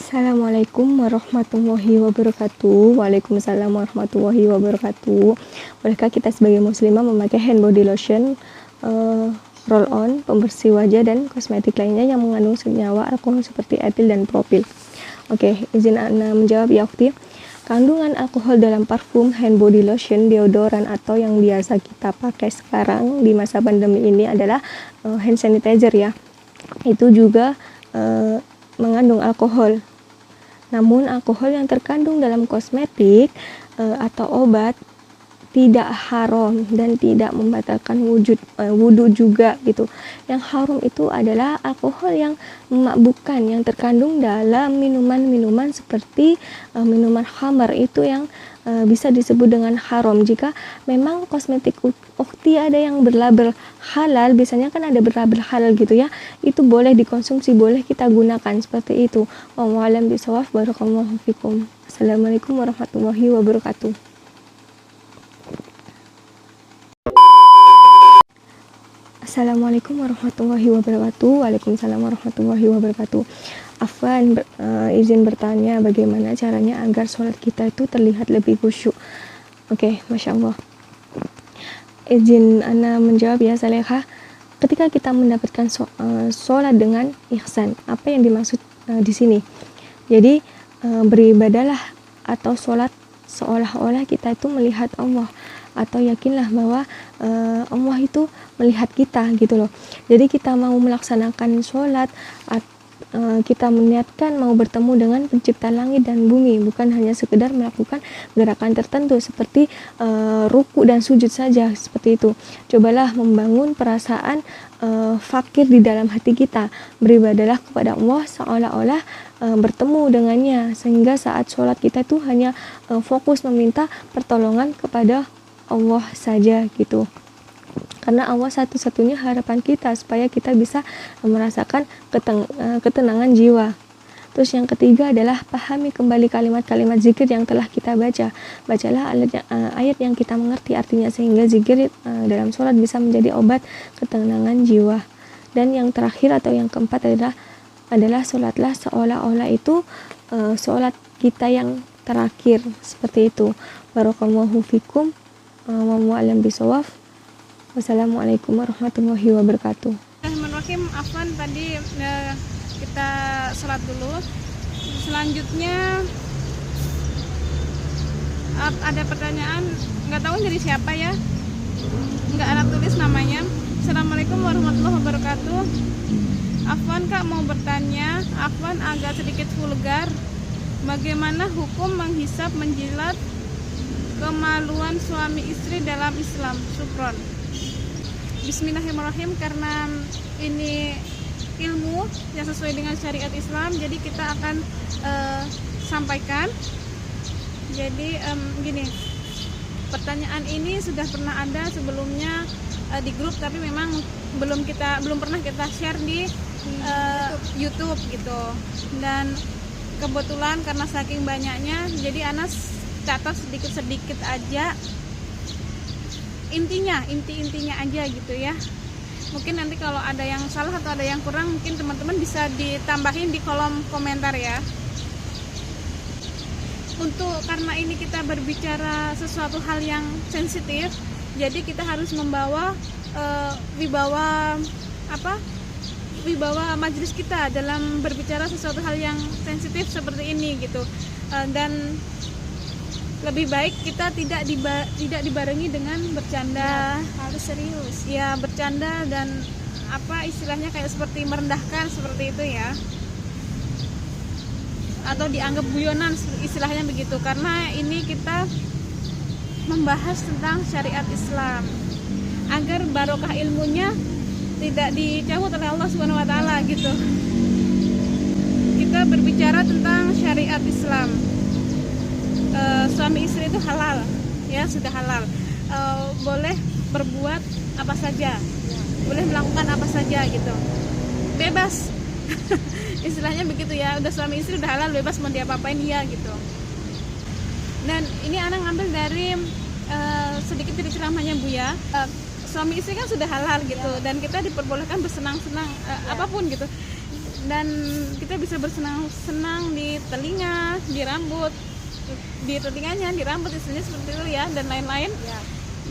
Assalamualaikum warahmatullahi wabarakatuh. Waalaikumsalam warahmatullahi wabarakatuh. Bolehkah kita sebagai muslimah memakai hand body lotion, roll on, pembersih wajah dan kosmetik lainnya yang mengandung senyawa alkohol seperti etil dan propil? Oke, izin Ana menjawab ya Ukti. Kandungan alkohol dalam parfum, hand body lotion, deodoran atau yang biasa kita pakai sekarang di masa pandemi ini adalah hand sanitizer ya. Itu juga mengandung alkohol. Namun alkohol yang terkandung dalam kosmetik atau obat tidak haram dan tidak membatalkan wudhu juga gitu. Yang haram itu adalah alkohol yang memabukkan yang terkandung dalam minuman-minuman seperti minuman khamar, itu yang bisa disebut dengan haram. Jika memang kosmetik Ukti ada yang berlabel halal, biasanya kan ada berlabel halal gitu ya, itu boleh dikonsumsi, boleh kita gunakan seperti itu. Wallahu a'lam bishawab. Barakallahu fikum. Assalamualaikum warahmatullahi wabarakatuh. Assalamualaikum warahmatullahi wabarakatuh. Waalaikumsalam warahmatullahi wabarakatuh. Afwan, izin bertanya bagaimana caranya agar sholat kita itu terlihat lebih khusyuk. Oke, Masya Allah. Izin Ana menjawab ya Salehah. Ketika kita mendapatkan sholat dengan ihsan, apa yang dimaksud di sini? Jadi beribadahlah atau sholat seolah-olah kita itu melihat Allah, atau yakinlah bahwa Allah itu melihat kita gitu loh. Jadi kita mau melaksanakan sholat, kita meniatkan mau bertemu dengan pencipta langit dan bumi, bukan hanya sekedar melakukan gerakan tertentu seperti ruku dan sujud saja seperti itu. Cobalah membangun perasaan fakir di dalam hati kita, beribadalah kepada Allah seolah-olah bertemu dengannya, sehingga saat sholat kita itu hanya fokus meminta pertolongan kepada Allah saja gitu. Karena Allah satu-satunya harapan kita supaya kita bisa merasakan ketenangan jiwa. Terus yang ketiga adalah pahami kembali kalimat-kalimat zikir yang telah kita baca. Bacalah ayat yang kita mengerti artinya, sehingga zikir dalam sholat bisa menjadi obat ketenangan jiwa. Dan yang terakhir atau yang keempat adalah sholatlah seolah-olah itu sholat kita yang terakhir seperti itu. Barakallahu fikum. Wallahu a'lam bishawab. Wassalamualaikum warahmatullahi wabarakatuh. Bismillahirrahmanirrahim. Afwan, tadi kita sholat dulu. Selanjutnya ada pertanyaan, nggak tahu dari siapa ya, nggak ada tulis namanya. Assalamualaikum warahmatullahi wabarakatuh. Afwan Kak, mau bertanya, Afwan agak sedikit vulgar. Bagaimana hukum menghisap menjilat kemaluan suami istri dalam Islam? Syukron. Bismillahirrahmanirrahim. Karena ini ilmu yang sesuai dengan syariat Islam, jadi kita akan sampaikan. Jadi gini, pertanyaan ini sudah pernah ada sebelumnya di grup, tapi memang belum pernah kita share di YouTube gitu. Dan kebetulan karena saking banyaknya, jadi Anas catat sedikit aja intinya aja gitu ya. Mungkin nanti kalau ada yang salah atau ada yang kurang, mungkin teman-teman bisa ditambahin di kolom komentar ya. Karena ini kita berbicara sesuatu hal yang sensitif, jadi kita harus membawa wibawa majelis kita dalam berbicara sesuatu hal yang sensitif seperti ini gitu. Dan lebih baik kita tidak dibarengi dengan bercanda, harus serius ya, bercanda dan istilahnya kayak seperti merendahkan seperti itu ya, atau dianggap guyonan istilahnya begitu. Karena ini kita membahas tentang syariat Islam agar barokah ilmunya tidak dicabut oleh Allah Subhanahu wa taala gitu. Kita berbicara tentang syariat Islam. Suami istri itu halal ya, sudah halal, boleh berbuat apa saja, boleh melakukan apa saja gitu, bebas istilahnya begitu ya. Udah suami istri udah halal, bebas mau diapa-apain ya gitu. Dan ini anak ngambil dari sedikit dari ceramahnya Buya. Suami istri kan sudah halal gitu, dan kita diperbolehkan bersenang-senang apapun gitu. dan kita bisa bersenang-senang di telinga, di rambut, di telinganya, di rambut istilahnya seperti itu ya, dan lain-lain Ya.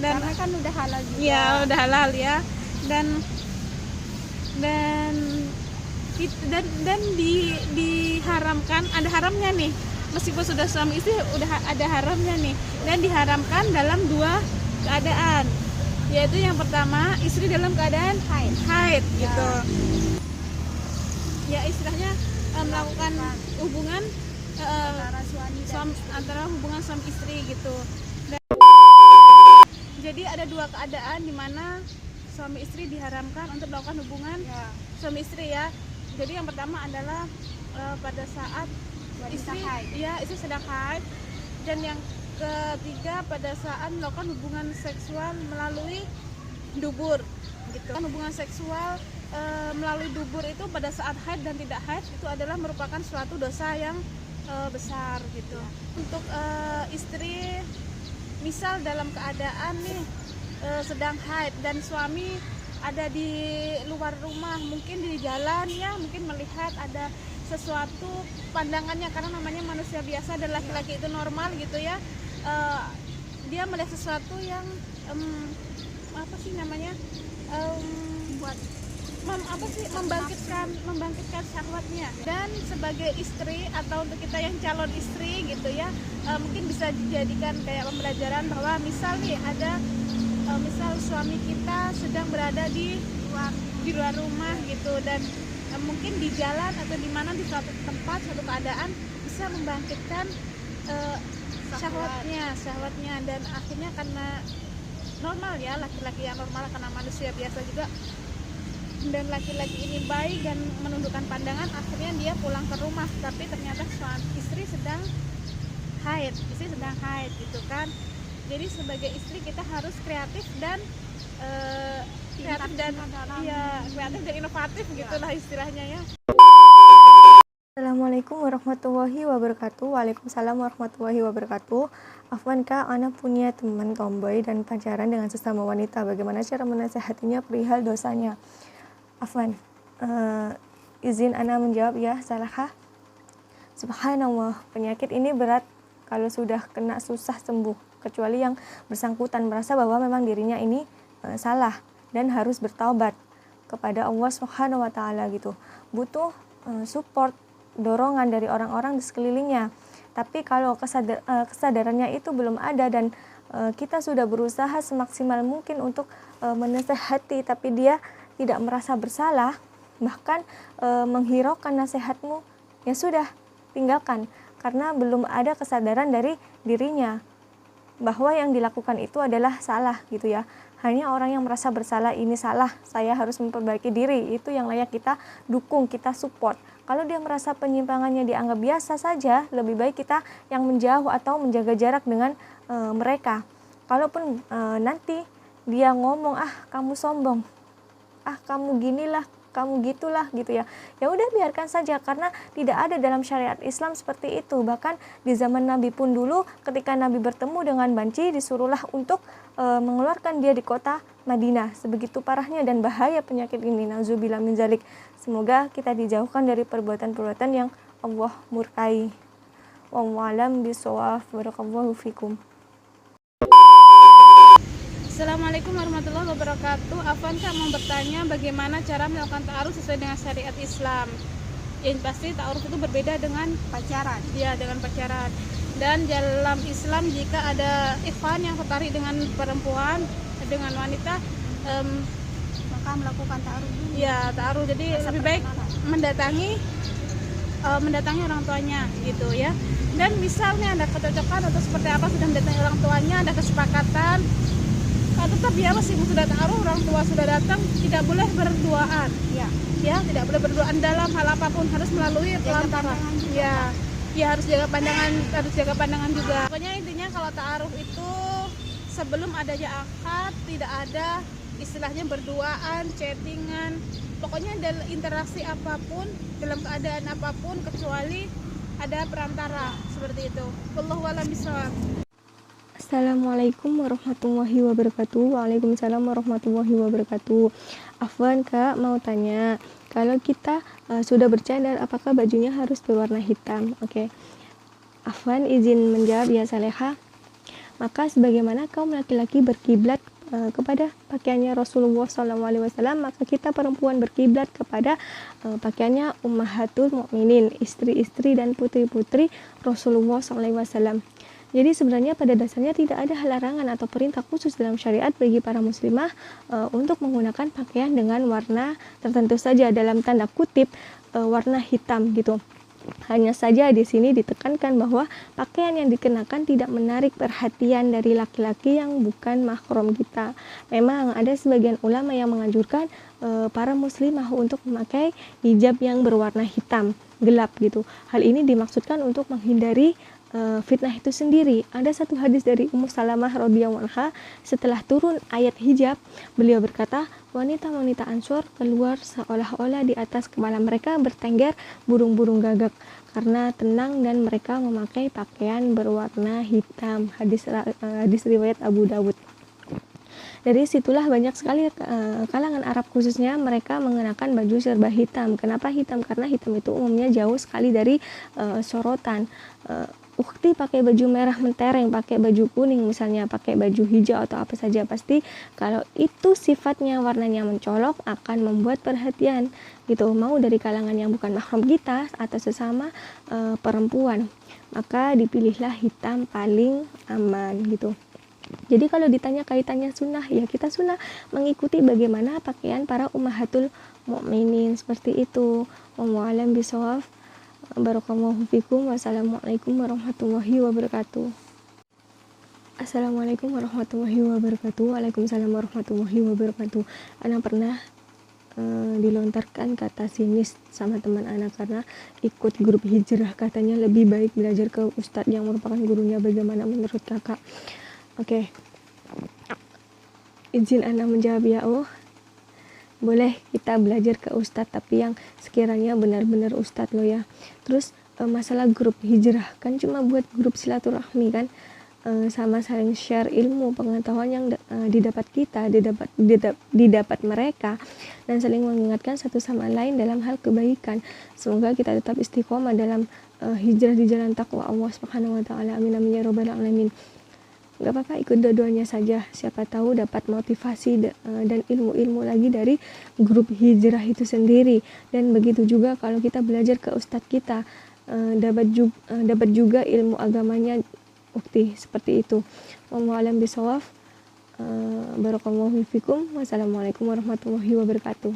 dan Karena kan udah halal juga. ya udah halal ya, dan diharamkan, ada haramnya nih, meskipun sudah suami istri udah ada haramnya nih, dan diharamkan dalam 2 keadaan, yaitu yang pertama istri dalam keadaan haid gitu ya, istilahnya melakukan hubungan antara hubungan suami istri gitu. Dan jadi ada 2 keadaan di mana suami istri diharamkan untuk melakukan hubungan suami istri ya. Jadi yang pertama adalah pada saat istri sedang haid, dan yang ketiga pada saat melakukan hubungan seksual melalui dubur gitu. Hubungan seksual melalui dubur itu pada saat haid dan tidak haid itu adalah merupakan suatu dosa yang besar gitu. Untuk istri misal dalam keadaan nih sedang haid dan suami ada di luar rumah, mungkin di jalan ya, mungkin melihat ada sesuatu pandangannya, karena namanya manusia biasa dan laki-laki itu normal gitu ya, dia melihat sesuatu yang apa sih namanya, membangkitkan syahwatnya. Dan sebagai istri atau untuk kita yang calon istri gitu ya, mungkin bisa dijadikan kayak pembelajaran bahwa misal nih ada misal suami kita sedang berada di luar rumah gitu, dan mungkin di jalan atau di mana di suatu tempat, suatu keadaan bisa membangkitkan syahwatnya, dan akhirnya karena normal ya, laki-laki yang normal karena manusia biasa juga, dan laki-laki ini baik dan menundukkan pandangan, akhirnya dia pulang ke rumah, tapi ternyata istri sedang haid gitu kan. Jadi sebagai istri kita harus kreatif dan inovatif gitulah istilahnya ya. Assalamualaikum warahmatullahi wabarakatuh. Waalaikumsalam warahmatullahi wabarakatuh. Afwan kak, ana punya teman tomboy dan pacaran dengan sesama wanita. Bagaimana cara menasehatinya perihal dosanya? Afwan, izin ana menjawab ya, salahkah? Subhanallah, penyakit ini berat kalau sudah kena susah sembuh, kecuali yang bersangkutan merasa bahwa memang dirinya ini salah dan harus bertaubat kepada Allah Subhanahu wa taala gitu. Butuh support, dorongan dari orang-orang di sekelilingnya. Tapi kalau kesadarannya itu belum ada dan kita sudah berusaha semaksimal mungkin untuk menasehati, tapi dia tidak merasa bersalah, bahkan menghiraukan nasihatmu, ya sudah, tinggalkan, karena belum ada kesadaran dari dirinya bahwa yang dilakukan itu adalah salah gitu ya. Hanya orang yang merasa bersalah, ini salah, saya harus memperbaiki diri, itu yang layak kita dukung, kita support. Kalau dia merasa penyimpangannya dianggap biasa saja, lebih baik kita yang menjauh atau menjaga jarak dengan mereka. Kalaupun nanti dia ngomong, kamu sombong, kamu ginilah, kamu gitulah gitu ya, ya udah biarkan saja, karena tidak ada dalam syariat Islam seperti itu. Bahkan di zaman Nabi pun dulu, ketika Nabi bertemu dengan banci, disuruhlah untuk mengeluarkan dia di kota Madinah. Sebegitu parahnya dan bahaya penyakit ini, nauzubillah min zalik. Semoga kita dijauhkan dari perbuatan-perbuatan yang Allah murkai. Wallahu a'lam bishawab. Barakallahu fikum. Assalamualaikum warahmatullahi wabarakatuh. Afwan kak mau bertanya bagaimana cara melakukan ta'aruf sesuai dengan syariat Islam. Yang pasti ta'aruf itu berbeda dengan pacaran. Ya, dengan pacaran. Dan dalam Islam jika ada ikhwan yang tertarik dengan perempuan, dengan wanita, maka melakukan ta'aruf dulu. Ya, ta'aruf. Jadi lebih baik mendatangi orang tuanya gitu ya. Dan misalnya ada kecocokan atau seperti apa, sudah mendatangi orang tuanya, ada kesepakatan, tetap ya meskipun sudah ta'aruf, orang tua sudah datang, tidak boleh berduaan ya, tidak boleh berduaan dalam hal apapun, harus melalui pelantara ya, harus jaga pandangan juga. Pokoknya intinya kalau ta'aruf itu sebelum adanya akad, tidak ada istilahnya berduaan, chattingan, pokoknya dalam interaksi apapun, dalam keadaan apapun, kecuali ada perantara seperti itu. Wallahu a'lam bishawab. Assalamualaikum warahmatullahi wabarakatuh. Waalaikumsalam warahmatullahi wabarakatuh. Afwan Kak, mau tanya, kalau kita sudah bercadar, apakah bajunya harus berwarna hitam? Oke. Afwan izin menjawab ya Saleha. Maka sebagaimana kaum laki-laki berkiblat kepada pakaiannya Rasulullah SAW, maka kita perempuan berkiblat kepada pakaiannya Ummahatul Mukminin, istri-istri dan putri-putri Rasulullah SAW. Jadi sebenarnya pada dasarnya tidak ada larangan atau perintah khusus dalam syariat bagi para muslimah untuk menggunakan pakaian dengan warna tertentu saja, dalam tanda kutip warna hitam gitu. Hanya saja di sini ditekankan bahwa pakaian yang dikenakan tidak menarik perhatian dari laki-laki yang bukan mahram kita. Memang ada sebagian ulama yang menganjurkan para muslimah untuk memakai hijab yang berwarna hitam gelap gitu. Hal ini dimaksudkan untuk menghindari fitnah itu sendiri. Ada satu hadis dari Ummu Salamah radhiyallahu anha, setelah turun ayat hijab, beliau berkata, wanita-wanita Ansor keluar seolah-olah di atas kepala mereka bertengger burung-burung gagak karena tenang, dan mereka memakai pakaian berwarna hitam. Hadis riwayat Abu Dawud. Dari situlah banyak sekali kalangan Arab khususnya mereka mengenakan baju serba hitam. Kenapa hitam? Karena hitam itu umumnya jauh sekali dari sorotan. Ukti pakai baju merah mentereng, pakai baju kuning misalnya, pakai baju hijau atau apa saja, pasti kalau itu sifatnya warnanya mencolok akan membuat perhatian gitu, mau dari kalangan yang bukan mahram kita atau sesama perempuan. Maka dipilihlah hitam paling aman gitu. Jadi kalau ditanya kaitannya sunnah, ya kita sunnah mengikuti bagaimana pakaian para ummahatul mukminin seperti itu. Wallahu a'lam bishawab. Barakallahu fikum. Wassalamualaikum warahmatullahi wabarakatuh. Assalamualaikum warahmatullahi wabarakatuh. Waalaikumsalam warahmatullahi wabarakatuh. Ana pernah dilontarkan kata sinis sama teman anak karena ikut grup hijrah, katanya lebih baik belajar ke ustadz yang merupakan gurunya. Bagaimana menurut kakak? Oke. Izin Ana menjawab ya. Boleh kita belajar ke ustadz, tapi yang sekiranya benar-benar ustadz lo ya. Terus masalah grup hijrah kan cuma buat grup silaturahmi kan, sama saling share ilmu pengetahuan yang didapat kita, didapat mereka, dan saling mengingatkan satu sama lain dalam hal kebaikan. Semoga kita tetap istiqomah dalam hijrah di jalan takwa Allah Subhanahu wa taala. Amin amin ya rabbal alamin. Gak apa-apa, ikut dua-duanya saja, siapa tahu dapat motivasi dan ilmu-ilmu lagi dari grup hijrah itu sendiri. Dan begitu juga kalau kita belajar ke ustadz kita, dapat juga ilmu agamanya ukti, seperti itu. Wallahu a'lam bishawab. Barakallahu fikum. Wassalamualaikum warahmatullahi wabarakatuh.